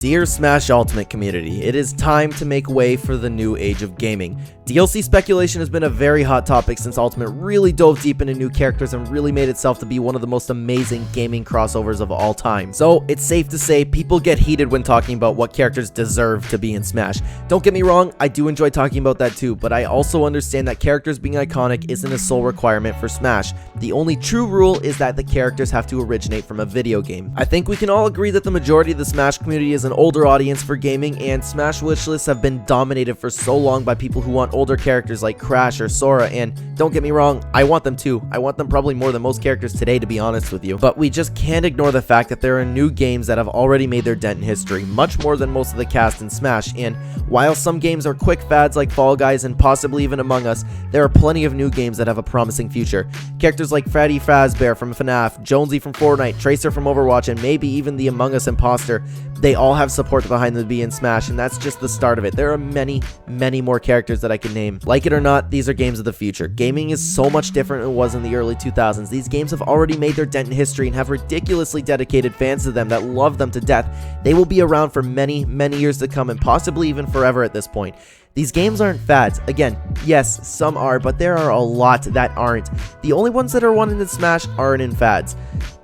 Dear Smash Ultimate community, it is time to make way for the new age of gaming. DLC speculation has been a very hot topic since Ultimate really dove deep into new characters and really made itself to be one of the most amazing gaming crossovers of all time. So it's safe to say people get heated when talking about what characters deserve to be in Smash. Don't get me wrong, I do enjoy talking about that too, but I also understand that characters being iconic isn't a sole requirement for Smash. The only true rule is that the characters have to originate from a video game. I think we can all agree that the majority of the Smash community is an older audience for gaming, and Smash wishlists have been dominated for so long by people who want older characters like Crash or Sora, and don't get me wrong, I want them too. I want them probably more than most characters today, to be honest with you. But we just can't ignore the fact that there are new games that have already made their dent in history, much more than most of the cast in Smash, and while some games are quick fads like Fall Guys and possibly even Among Us, there are plenty of new games that have a promising future. Characters like Freddy Fazbear from FNAF, Jonsey from Fortnite, Tracer from Overwatch, and maybe even the Among Us imposter, they all have support behind them to be in Smash, and that's just the start of it. There are many, many more characters that I can name. Like it or not, these are games of the future. Gaming is so much different than it was in the early 2000s. These games have already made their dent in history and have ridiculously dedicated fans to them that love them to death. They will be around for many, many years to come and possibly even forever at this point. These games aren't fads. Again, yes, some are, but there are a lot that aren't. The only ones that are wanting to Smash aren't in fads.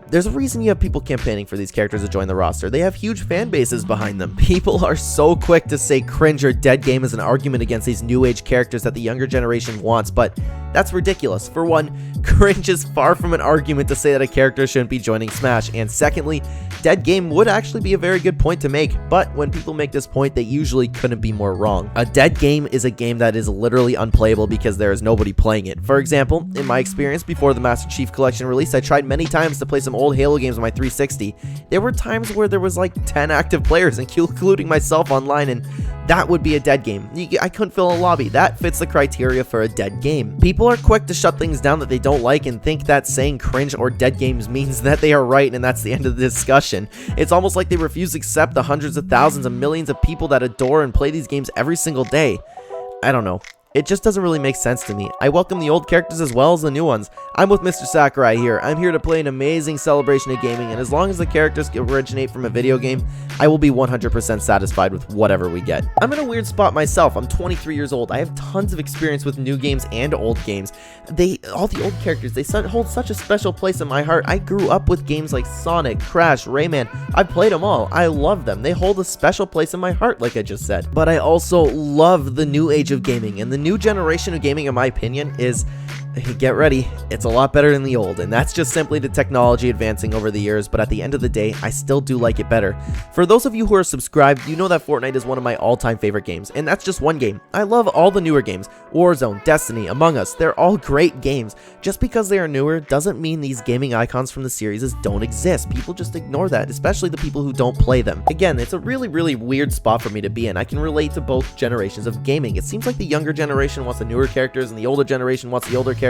There's a reason you have people campaigning for these characters to join the roster. They have huge fan bases behind them. People are so quick to say Cringe or Dead Game as an argument against these new age characters that the younger generation wants, but that's ridiculous. For one, Cringe is far from an argument to say that a character shouldn't be joining Smash, and secondly, Dead Game would actually be a very good point to make, but when people make this point, they usually couldn't be more wrong. A dead game is a game that is literally unplayable because there is nobody playing it. For example, in my experience before the Master Chief Collection release, I tried many times to play some old Halo games on my 360. There were times where there was like 10 active players, including myself online, and that would be a dead game. I couldn't fill a lobby. That fits the criteria for a dead game. People are quick to shut things down that they don't like and think that saying Cringe or dead games means that they are right and that's the end of the discussion. It's almost like they refuse to accept the hundreds of thousands and millions of people that adore and play these games every single day. I don't know. It just doesn't really make sense to me. I welcome the old characters as well as the new ones. I'm with Mr. Sakurai here. I'm here to play an amazing celebration of gaming, and as long as the characters originate from a video game, I will be 100% satisfied with whatever we get. I'm in a weird spot myself. I'm 23 years old. I have tons of experience with new games and old games. All the old characters, they hold such a special place in my heart. I grew up with games like Sonic, Crash, Rayman. I've played them all. I love them. They hold a special place in my heart, like I just said. But I also love the new age of gaming, and the new generation of gaming, in my opinion, is, get ready, it's a lot better than the old, and that's just simply the technology advancing over the years, but at the end of the day, I still do like it better. For those of you who are subscribed, you know that Fortnite is one of my all-time favorite games, and that's just one game. I love all the newer games, Warzone, Destiny, Among Us, they're all great games. Just because they are newer doesn't mean these gaming icons from the series don't exist. People just ignore that, especially the people who don't play them. Again, it's a really, really weird spot for me to be in. I can relate to both generations of gaming. It seems like the younger generation wants the newer characters, and the older generation wants the older characters.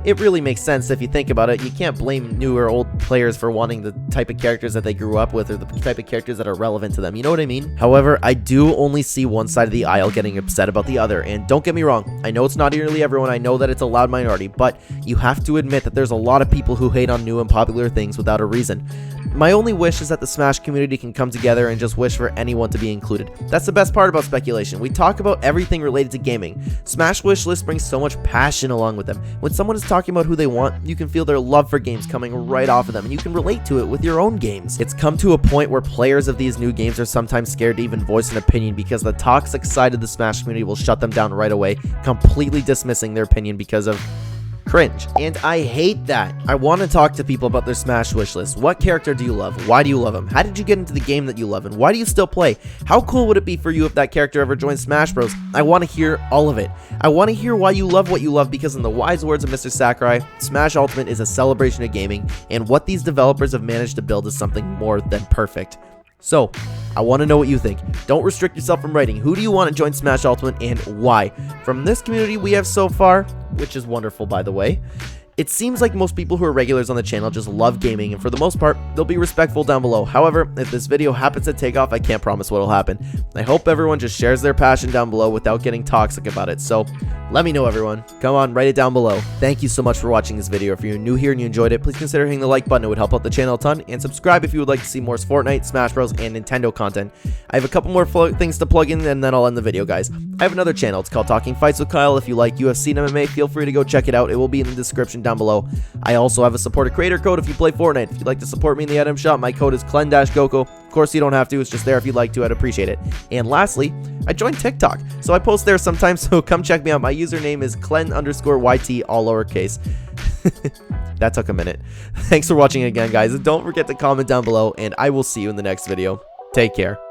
It really makes sense if you think about it. You can't blame new or old players for wanting the type of characters that they grew up with or the type of characters that are relevant to them, you know what I mean? However, I do only see one side of the aisle getting upset about the other, and don't get me wrong, I know it's not nearly everyone, I know that it's a loud minority, but you have to admit that there's a lot of people who hate on new and popular things without a reason. My only wish is that the Smash community can come together and just wish for anyone to be included. That's the best part about speculation. We talk about everything related to gaming. Smash wish lists bring so much passion along with them. When someone is talking about who they want, you can feel their love for games coming right off of them, and you can relate to it with your own games. It's come to a point where players of these new games are sometimes scared to even voice an opinion because the toxic side of the Smash community will shut them down right away, completely dismissing their opinion because of Cringe. And I hate that. I want to talk to people about their Smash wish list. What character do you love? Why do you love him? How did you get into the game that you love? And why do you still play? How cool would it be for you if that character ever joined Smash Bros? I want to hear all of it. I want to hear why you love what you love, because in the wise words of Mr. Sakurai, Smash Ultimate is a celebration of gaming, and what these developers have managed to build is something more than perfect. So, I want to know what you think. Don't restrict yourself from writing. Who do you want to join Smash Ultimate and why? From this community we have so far, which is wonderful by the way, It seems like most people who are regulars on the channel just love gaming, and for the most part, they'll be respectful down below. However, if this video happens to take off, I can't promise what will happen. I hope everyone just shares their passion down below without getting toxic about it. So let me know, everyone. Come on, write it down below. Thank you so much for watching this video. If you're new here and you enjoyed it, please consider hitting the like button. It would help out the channel a ton. And subscribe if you would like to see more Fortnite, Smash Bros, and Nintendo content. I have a couple more things to plug in, and then I'll end the video, guys. I have another channel. It's called Talking Fights with Kyle. If you like UFC and MMA, feel free to go check it out. It will be in the description down below. I also have a supported creator code if you play Fortnite. If you'd like to support me in the item shop, my code is Clen-Goko. Of course, you don't have to. It's just there if you'd like to. I'd appreciate it. And lastly, I joined TikTok, so I post there sometimes, so come check me out. My username is Clen_YT, all lowercase. That took a minute. Thanks for watching again, guys. Don't forget to comment down below, and I will see you in the next video. Take care.